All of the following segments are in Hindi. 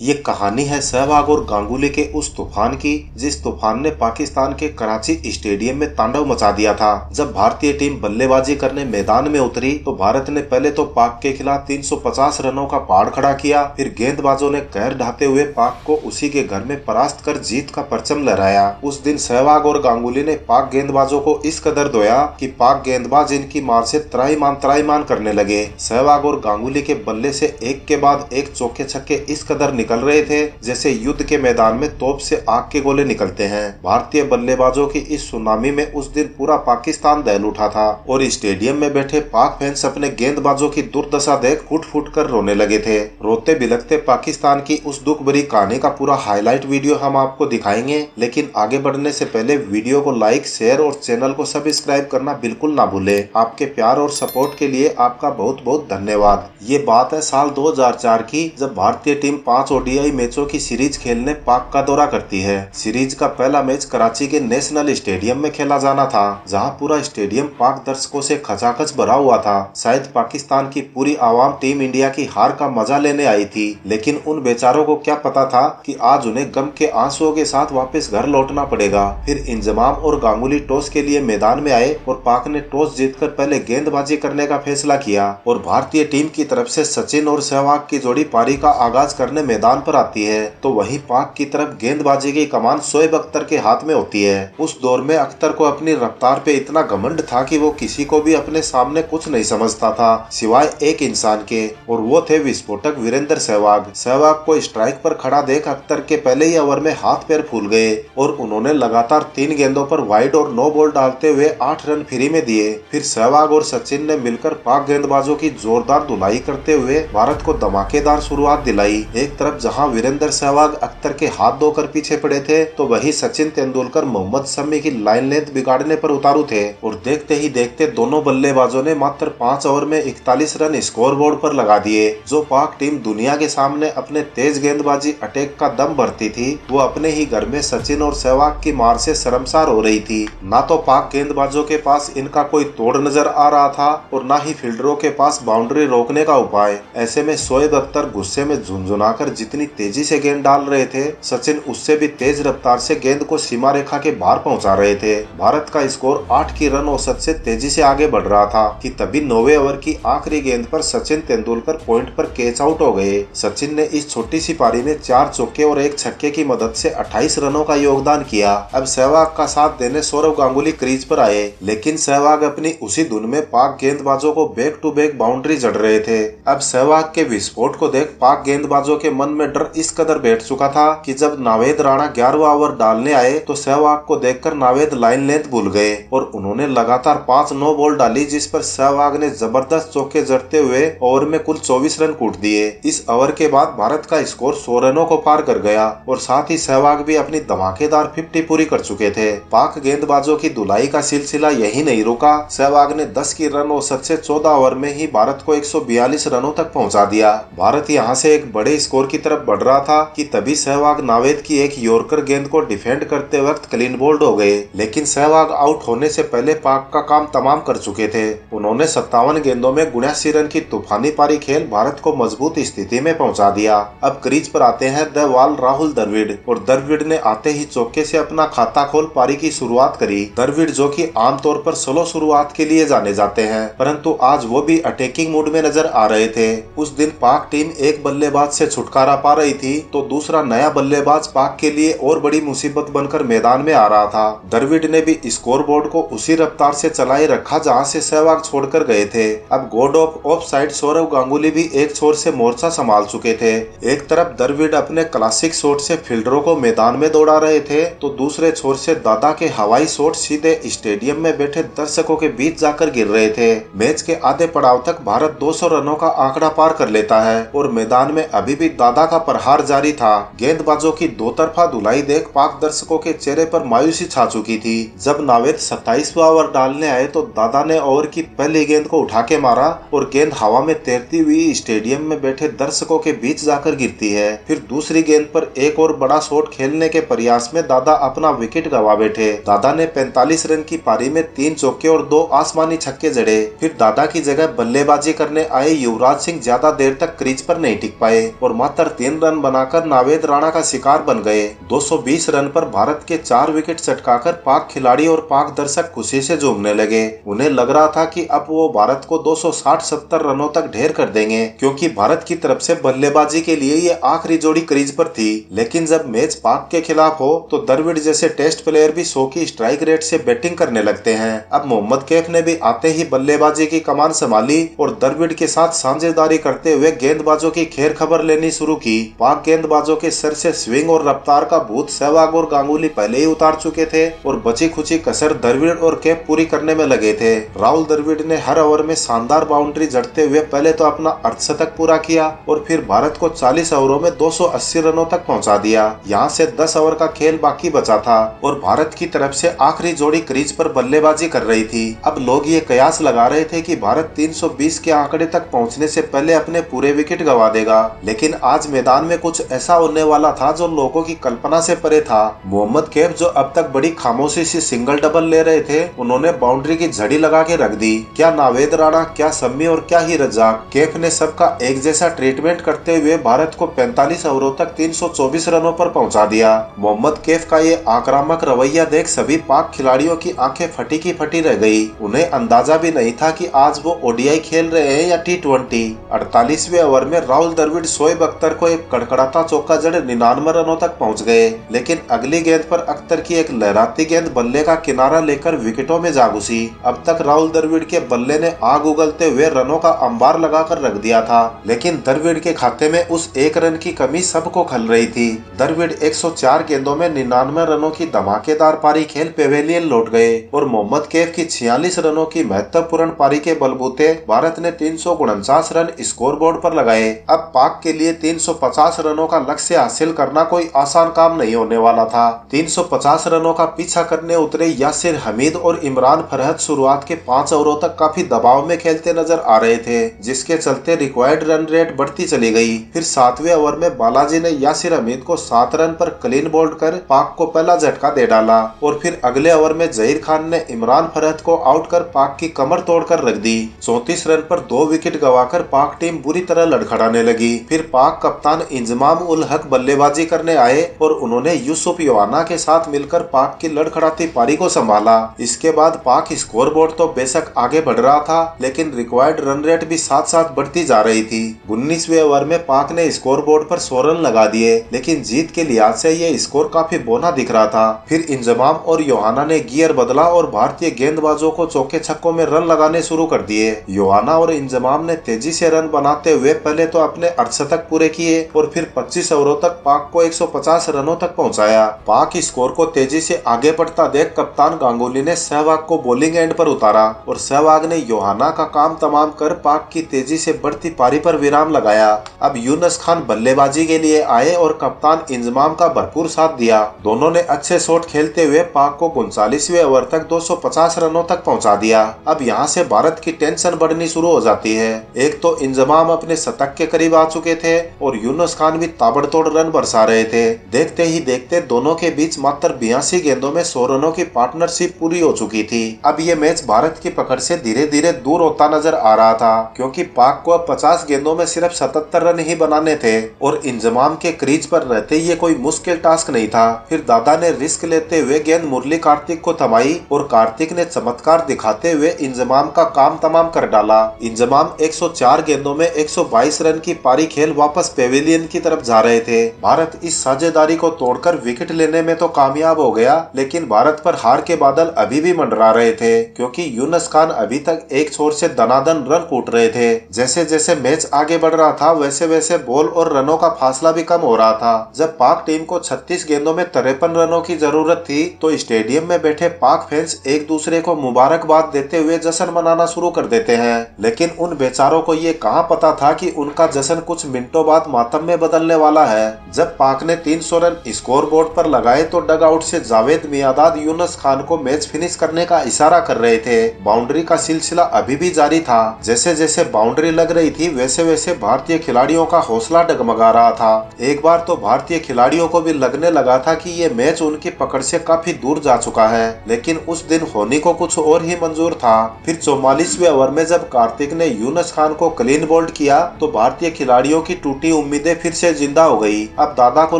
ये कहानी है सहवाग और गांगुली के उस तूफान की जिस तूफान ने पाकिस्तान के कराची स्टेडियम में तांडव मचा दिया था। जब भारतीय टीम बल्लेबाजी करने मैदान में उतरी तो भारत ने पहले तो पाक के खिलाफ 350 रनों का पहाड़ खड़ा किया। फिर गेंदबाजों ने कहर ढाते हुए पाक को उसी के घर में परास्त कर जीत का परचम लहराया। उस दिन सहवाग और गांगुली ने पाक गेंदबाजों को इस कदर धोया कि पाक गेंदबाज इनकी मार से त्राहीमाम करने लगे। सहवाग और गांगुली के बल्ले से एक के बाद एक चौके छक्के इस कदर निकल रहे थे जैसे युद्ध के मैदान में तोप से आग के गोले निकलते हैं। भारतीय बल्लेबाजों की इस सुनामी में उस दिन पूरा पाकिस्तान दहल उठा था और स्टेडियम में बैठे पाक फैंस अपने गेंदबाजों की दुर्दशा देख फुट फुट कर रोने लगे थे। रोते बिलखते पाकिस्तान की उस दुख भरी कहानी का पूरा हाईलाइट वीडियो हम आपको दिखाएंगे, लेकिन आगे बढ़ने से पहले वीडियो को लाइक, शेयर और चैनल को सब्सक्राइब करना बिल्कुल ना भूले। आपके प्यार और सपोर्ट के लिए आपका बहुत बहुत धन्यवाद। ये बात है साल 2004 की, जब भारतीय टीम 5 ओडीआई मैचों की सीरीज खेलने पाक का दौरा करती है। सीरीज का पहला मैच कराची के नेशनल स्टेडियम में खेला जाना था, जहां पूरा स्टेडियम पाक दर्शकों से खचाखच भरा हुआ था। शायद पाकिस्तान की पूरी आवाम टीम इंडिया की हार का मजा लेने आई थी, लेकिन उन बेचारों को क्या पता था कि आज उन्हें गम के आंसुओं के साथ वापस घर लौटना पड़ेगा। फिर इंजमाम और गांगुली टॉस के लिए मैदान में आए और पाक ने टॉस जीतकर पहले गेंदबाजी करने का फैसला किया और भारतीय टीम की तरफ से सचिन और सहवाग की जोड़ी पारी का आगाज करने मैदान पर आती है, तो वहीं पाक की तरफ गेंदबाजी की कमान शोएब अख्तर के हाथ में होती है। उस दौर में अख्तर को अपनी रफ्तार पे इतना घमंड था कि वो किसी को भी अपने सामने कुछ नहीं समझता था सिवाय एक इंसान के, और वो थे विस्फोटक वीरेंद्र सहवाग। सहवाग को स्ट्राइक पर खड़ा देख अख्तर के पहले ही ओवर में हाथ पैर फूल गए और उन्होंने लगातार 3 गेंदों पर वाइड और नो बॉल डालते हुए 8 रन फ्री में दिए। फिर सहवाग और सचिन ने मिलकर पाक गेंदबाजों की जोरदार धुलाई करते हुए भारत को धमाकेदार शुरुआत दिलाई। एक तरफ जहां वीरेंद्र सहवाग अख्तर के हाथ धोकर पीछे पड़े थे, तो वहीं सचिन तेंदुलकर मोहम्मद शमी की लाइन लेंथ बिगाड़ने पर उतारू थे और देखते ही देखते दोनों बल्लेबाजों ने मात्र 5 ओवर में 41 रन स्कोर बोर्ड पर लगा दिए। जो पाक टीम दुनिया के सामने अपने तेज गेंदबाजी अटैक का दम भरती थी, वो अपने ही घर में सचिन और सहवाग की मार से शर्मसार हो रही थी। ना तो पाक गेंदबाजों के पास इनका कोई तोड़ नजर आ रहा था और ना ही फील्डरों के पास बाउंड्री रोकने का उपाय। ऐसे में शोएब अख्तर गुस्से में झुंझुनाकर जितनी तेजी से गेंद डाल रहे थे, सचिन उससे भी तेज रफ्तार से गेंद को सीमा रेखा के बाहर पहुंचा रहे थे। भारत का स्कोर 8 की रन औसत से तेजी से आगे बढ़ रहा था कि तभी 9वें ओवर की आखिरी गेंद पर सचिन तेंदुलकर पॉइंट पर कैच आउट हो गए। सचिन ने इस छोटी सी पारी में 4 चौके और 1 छक्के की मदद से 28 रनों का योगदान किया। अब सहवाग का साथ देने सौरव गांगुली क्रीज पर आए, लेकिन सहवाग अपनी उसी धुन में पाक गेंदबाजों को बैक टू बैक बाउंड्री जड़ रहे थे। अब सहवाग के विस्फोट को देख पाक गेंदबाजों के मन में डर इस कदर बैठ चुका था कि जब नावेद राणा 11वां ओवर डालने आए तो सहवाग को देखकर नावेद लाइन लेंथ भूल गए और उन्होंने लगातार 5 नो बॉल डाली, जिस पर सहवाग ने जबरदस्त चौके जड़ते हुए ओवर में कुल 24 रन कूट दिए। इस ओवर के बाद भारत का स्कोर 100 रनों को पार कर गया और साथ ही सहवाग भी अपनी धमाकेदार 50 पूरी कर चुके थे। पाक गेंदबाजों की धुलाई का सिलसिला यही नहीं रुका। सहवाग ने 10 की रन औसत से 14 ओवर में ही भारत को 142 रनों तक पहुंचा दिया। भारत यहां से एक बड़े स्कोर की तरफ बढ़ रहा था कि तभी सहवाग नावेद की एक यॉर्कर गेंद को डिफेंड करते वक्त क्लीन बोल्ड हो गए, लेकिन सहवाग आउट होने से पहले पाक का काम तमाम कर चुके थे। उन्होंने 57 गेंदों में 79 रन की तूफानी पारी खेल भारत को मजबूत स्थिति में पहुंचा दिया। अब क्रीज पर आते हैं द वाल राहुल द्रविड़, और द्रविड़ ने आते ही चौके से अपना खाता खोल पारी की शुरुआत करी। द्रविड़ जो कि आमतौर पर स्लो शुरुआत के लिए जाने जाते हैं, परंतु आज वो भी अटैकिंग मूड में नजर आ रहे थे। उस दिन पाक टीम एक बल्लेबाज से छुटकारा पा रही थी तो दूसरा नया बल्लेबाज पाक के लिए और बड़ी मुसीबत बनकर मैदान में आ रहा था। द्रविड़ ने भी स्कोरबोर्ड को उसी रफ्तार से चलाए रखा जहां से सहवाग छोड़कर गए थे। अब god of side Sourav Ganguly भी एक छोर से मोर्चा संभाल चुके थे। एक तरफ द्रविड़ अपने क्लासिक शॉट से फील्डरों को मैदान में दौड़ा रहे थे, तो दूसरे छोर से दादा के हवाई शॉट सीधे स्टेडियम में बैठे दर्शकों के बीच जाकर गिर रहे थे। मैच के आधे पड़ाव तक भारत 200 रनों का आंकड़ा पार कर लेता है और मैदान में अभी भी दादा का प्रहार जारी था। गेंदबाजों की दो तरफा धुलाई देख पाक दर्शकों के चेहरे पर मायूसी छा चुकी थी। जब नावेद 27वां ओवर डालने आए तो दादा ने ओवर की पहली गेंद को उठा के मारा और गेंद हवा में तैरती हुई स्टेडियम में बैठे दर्शकों के बीच जाकर गिरती है। फिर दूसरी गेंद पर एक और बड़ा शॉट खेलने के प्रयास में दादा अपना विकेट गंवा बैठे। दादा ने 45 रन की पारी में 3 चौके और 2 आसमानी छक्के जड़े। फिर दादा की जगह बल्लेबाजी करने आए युवराज सिंह ज्यादा देर तक क्रीज पर नहीं टिक पाए और मात्र 3 रन बनाकर नावेद राणा का शिकार बन गए। 220 रन पर भारत के 4 विकेट चटकाकर पाक खिलाड़ी और पाक दर्शक खुशी से झूमने लगे। उन्हें लग रहा था कि अब वो भारत को 260-70 रनों तक ढेर कर देंगे, क्योंकि भारत की तरफ से बल्लेबाजी के लिए ये आखिरी जोड़ी क्रीज पर थी। लेकिन जब मैच पाक के खिलाफ हो तो द्रविड़ जैसे टेस्ट प्लेयर भी 100 की स्ट्राइक रेट से बैटिंग करने लगते हैं। अब मोहम्मद कैफ ने भी आते ही बल्लेबाजी की कमान संभाली और द्रविड़ के साथ साझेदारी करते हुए गेंदबाजों की खैर खबर लेनी शुरू की। पाक गेंदबाजों के सर से स्विंग और रफ्तार का भूत सहवाग और गांगुली पहले ही उतार चुके थे और बची खुची कसर द्रविड़ और कैफ पूरी करने में लगे थे। राहुल द्रविड़ ने हर ओवर में शानदार बाउंड्री जड़ते हुए पहले तो अपना अर्धशतक पूरा किया और फिर भारत को 40 ओवरों में 280 रनों तक पहुंचा दिया। यहाँ से 10 ओवर का खेल बाकी बचा था और भारत की तरफ से आखिरी जोड़ी क्रीज पर बल्लेबाजी कर रही थी। अब लोग ये कयास लगा रहे थे कि भारत 320 के आंकड़े तक पहुंचने से पहले अपने पूरे विकेट गंवा देगा, लेकिन आज मैदान में कुछ ऐसा होने वाला था जो लोगों की कल्पना से परे था। मोहम्मद कैफ जो अब तक बड़ी खामोशी से सिंगल डबल ले रहे थे, उन्होंने बाउंड्री की झड़ी लगा के रख दी। क्या नावेद राणा, क्या शम्मी और क्या ही रज्जाक, कैफ ने सबका एक जैसा ट्रीटमेंट करते हुए भारत को 45 ओवरों तक 324 रनों पर पहुंचा दिया। मोहम्मद कैफ का ये आक्रामक रवैया देख सभी पाक खिलाड़ियों की आंखें फटी की फटी रह गई। उन्हें अंदाजा भी नहीं था कि आज वो ओडीआई खेल रहे हैं या T20। 48वें ओवर में राहुल द्रविड़ शोएब अख्तर को एक कड़कड़ाता चौका जड़ 99 रनों तक पहुंच गए, लेकिन अगली गेंद पर अख्तर की एक लहराती गेंद बल्ले का किनारा लेकर विकेटों में जा घुसी। अब तक राहुल द्रविड़ के बल्ले ने आग उगलते हुए रनों का अंबार लगाकर रख दिया था, लेकिन द्रविड़ के खाते में उस 1 रन की कमी सबको खल रही थी। द्रविड़ 104 गेंदों में 99 रनों की धमाकेदार पारी खेल पेवेलियन लौट गए और मोहम्मद कैफ की 46 रनों की महत्वपूर्ण पारी के बलबूते भारत ने 349 रन स्कोरबोर्ड पर लगाए। अब पाक के लिए 350 रनों का लक्ष्य हासिल करना कोई आसान काम नहीं होने वाला था। 350 रनों का पीछा करने उतरे यासिर हमीद और इमरान फरहत शुरुआत के 5 ओवरों तक काफी दबाव में खेलते नजर आ रहे थे, जिसके चलते रिक्वायर्ड रन रेट बढ़ती चली गई। फिर 7वें ओवर में बालाजी ने यासिर हमीद को 7 रन पर क्लीन बोल्ड कर पाक को पहला झटका दे डाला और फिर अगले ओवर में जहीर खान ने इमरान फरहत को आउट कर पाक की कमर तोड़कर रख दी। 34 रन पर 2 विकेट गंवाकर पाक टीम बुरी तरह लड़खड़ाने लगी। फिर पाक कप्तान इंजमाम उल हक बल्लेबाजी करने आए और उन्होंने यूसुफ योहाना के साथ मिलकर पाक की लड़खड़ाती पारी को संभाला। इसके बाद पाक स्कोरबोर्ड तो बेशक आगे बढ़ रहा था, लेकिन रिक्वायर्ड रन रेट भी साथ साथ बढ़ती जा रही थी। 19वें ओवर में पाक ने स्कोरबोर्ड पर 100 रन लगा दिए, लेकिन जीत के लिहाज से ये स्कोर काफी बौना दिख रहा था। फिर इंजमाम और योहाना ने गियर बदला और भारतीय गेंदबाजों को चौके छक्कों में रन लगाने शुरू कर दिए। योहाना और इंजमाम ने तेजी से रन बनाते हुए पहले तो अपने अर्धशतक पूरे किए और फिर 25 ओवरों तक पाक को 150 रनों तक पहुंचाया। पाक स्कोर को तेजी से आगे बढ़ता देख कप्तान गांगुली ने सहवाग को बॉलिंग एंड पर उतारा और सहवाग ने योहाना का काम तमाम कर पाक की तेजी से बढ़ती पारी पर विराम लगाया। अब यूनुस खान बल्लेबाजी के लिए आए और कप्तान इंजमाम का भरपूर साथ दिया। दोनों ने अच्छे शॉट खेलते हुए पाक को 39वें ओवर तक 250 रनों तक पहुंचा दिया। अब यहाँ से भारत की टेंशन बढ़नी शुरू हो जाती है। एक तो इंजमाम अपने शतक के करीब आ चुके थे और यूनुस खान भी ताबड़तोड़ रन बरसा रहे थे। देखते ही देखते दोनों के बीच मात्र 82 गेंदों में 100 रनों की पार्टनरशिप पूरी हो चुकी थी। अब ये मैच भारत की पकड़ से धीरे धीरे दूर होता नजर आ रहा था, क्योंकि पाक को अब 50 गेंदों में सिर्फ 77 रन ही बनाने थे और इंजमाम के क्रीज पर रहते ये कोई मुश्किल टास्क नहीं था। फिर दादा ने रिस्क लेते हुए गेंद मुरली कार्तिक को थमाई और कार्तिक ने चमत्कार दिखाते हुए इंजमाम का काम तमाम कर डाला। इंजमाम 104 गेंदों में 122 रन की पारी खेल वापस पेविलियन की तरफ जा रहे थे। भारत इस साझेदारी को तोड़कर विकेट लेने में तो कामयाब हो गया, लेकिन भारत पर हार के बादल अभी भी मंडरा रहे थे, क्योंकि यूनुस खान अभी तक एक छोर से दनादन रन कूट रहे थे। जैसे जैसे मैच आगे बढ़ रहा था वैसे वैसे बॉल और रनों का फासला भी कम हो रहा था। जब पाक टीम को 36 गेंदों में 53 रनों की जरूरत थी तो स्टेडियम में बैठे पाक फैंस एक दूसरे को मुबारकबाद देते हुए जश्न मनाना शुरू कर देते हैं, लेकिन उन बेचारों को ये कहां पता था कि उनका जश्न कुछ मिनटों बाद मातम में बदलने वाला है। जब पाक ने 300 रन स्कोरबोर्ड पर लगाए तो डग आउट से जावेद मियादाद यूनुस खान को मैच फिनिश करने का इशारा कर रहे थे। बाउंड्री का सिलसिला अभी भी जारी था। जैसे जैसे बाउंड्री लग रही थी वैसे वैसे भारतीय खिलाड़ियों का हौसला डगमगा रहा था। एक बार तो भारतीय खिलाड़ियों को भी लगने लगा था कि ये मैच उनकी पकड़ से काफी दूर जा चुका है, लेकिन उस दिन होने को कुछ और ही मंजूर था। फिर 44वें ओवर में जब कार्तिक ने यूनुस खान को क्लीन बोल्ड किया तो भारतीय खिलाड़ियों की टूटी पुरानी उम्मीदें फिर से जिंदा हो गई। अब दादा को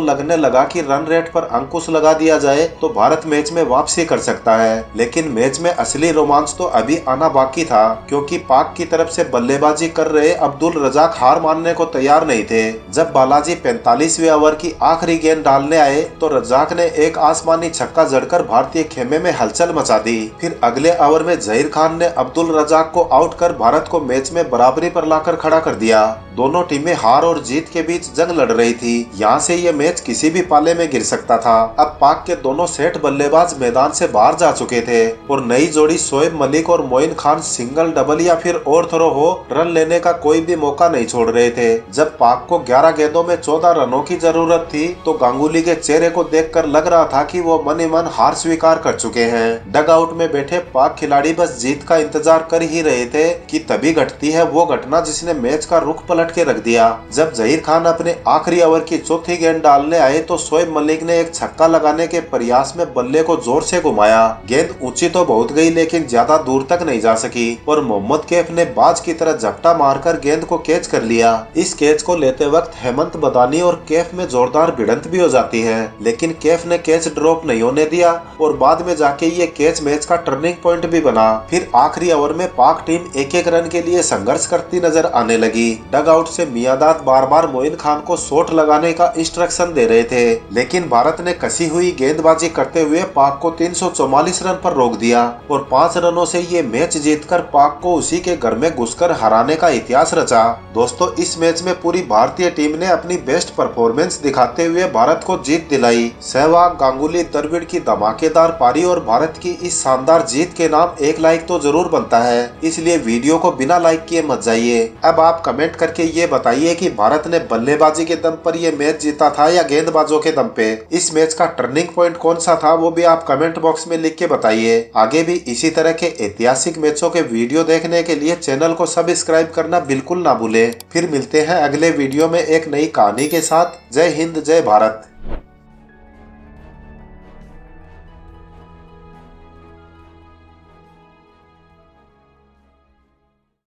लगने लगा कि रन रेट पर अंकुश लगा दिया जाए तो भारत मैच में वापसी कर सकता है। लेकिन मैच में असली रोमांच तो अभी आना बाकी था, क्योंकि पाक की तरफ से बल्लेबाजी कर रहे अब्दुल रजाक हार मानने को तैयार नहीं थे। जब बालाजी 45वें ओवर की आखिरी गेंद डालने आए तो रजाक ने एक आसमानी छक्का जड़कर भारतीय खेमे में हलचल मचा दी। फिर अगले ओवर में जहीर खान ने अब्दुल रजाक को आउट कर भारत को मैच में बराबरी पर लाकर खड़ा कर दिया। दोनों टीमें हार और जीत के बीच जंग लड़ रही थी। यहाँ से ये मैच किसी भी पाले में गिर सकता था। अब पाक के दोनों सेठ बल्लेबाज मैदान से बाहर जा चुके थे और नई जोड़ी शोएब मलिक और मोइन खान सिंगल, डबल या फिर और थ्रो हो रन लेने का कोई भी मौका नहीं छोड़ रहे थे। जब पाक को 11 गेंदों में 14 रनों की जरूरत थी तो गांगुली के चेहरे को देखकर लग रहा था कि वो मन ही मन हार स्वीकार कर चुके हैं। डग आउट में बैठे पाक खिलाड़ी बस जीत का इंतजार कर ही रहे थे कि तभी घटती है वो घटना जिसने मैच का रुख पलट के रख दिया। जब जहीर खान अपने आखिरी ओवर की चौथी गेंद डालने आए तो शोएब मलिक ने एक छक्का लगाने के प्रयास में बल्ले को जोर से घुमाया। गेंद ऊंची तो बहुत गई लेकिन ज्यादा दूर तक नहीं जा सकी और मोहम्मद कैफ ने बाज की तरह झपटा मारकर गेंद को कैच कर लिया। इस कैच को लेते वक्त हेमंत बदानी और कैफ में जोरदार भिड़ंत भी हो जाती है, लेकिन कैफ ने कैच ड्रॉप नहीं होने दिया और बाद में जाके ये कैच मैच का टर्निंग पॉइंट भी बना। फिर आखिरी ओवर में पाक टीम एक एक रन के लिए संघर्ष करती नजर आने लगी। डग आउट से मियांदाद बार बार मोइन खान को शॉट लगाने का इंस्ट्रक्शन दे रहे थे, लेकिन भारत ने कसी हुई गेंदबाजी करते हुए पाक को 344 रन पर रोक दिया और 5 रनों से ये मैच जीतकर पाक को उसी के घर में घुसकर हराने का इतिहास रचा। दोस्तों, इस मैच में पूरी भारतीय टीम ने अपनी बेस्ट परफॉर्मेंस दिखाते हुए भारत को जीत दिलाई। सहवाग, गांगुली, द्रविड़ की धमाकेदार पारी और भारत की इस शानदार जीत के नाम एक लाइक तो जरूर बनता है, इसलिए वीडियो को बिना लाइक किए मत जाइए। अब आप कमेंट करके ये बताइए कि भारत ने बल्लेबाजी के दम पर यह मैच जीता था या गेंदबाजों के दम पे। इस मैच का टर्निंग पॉइंट कौन सा था वो भी आप कमेंट बॉक्स में लिख के बताइए। आगे भी इसी तरह के ऐतिहासिक मैचों के वीडियो देखने के लिए चैनल को सब्सक्राइब करना बिल्कुल ना भूलें। फिर मिलते हैं अगले वीडियो में एक नई कहानी के साथ। जय हिंद, जय भारत।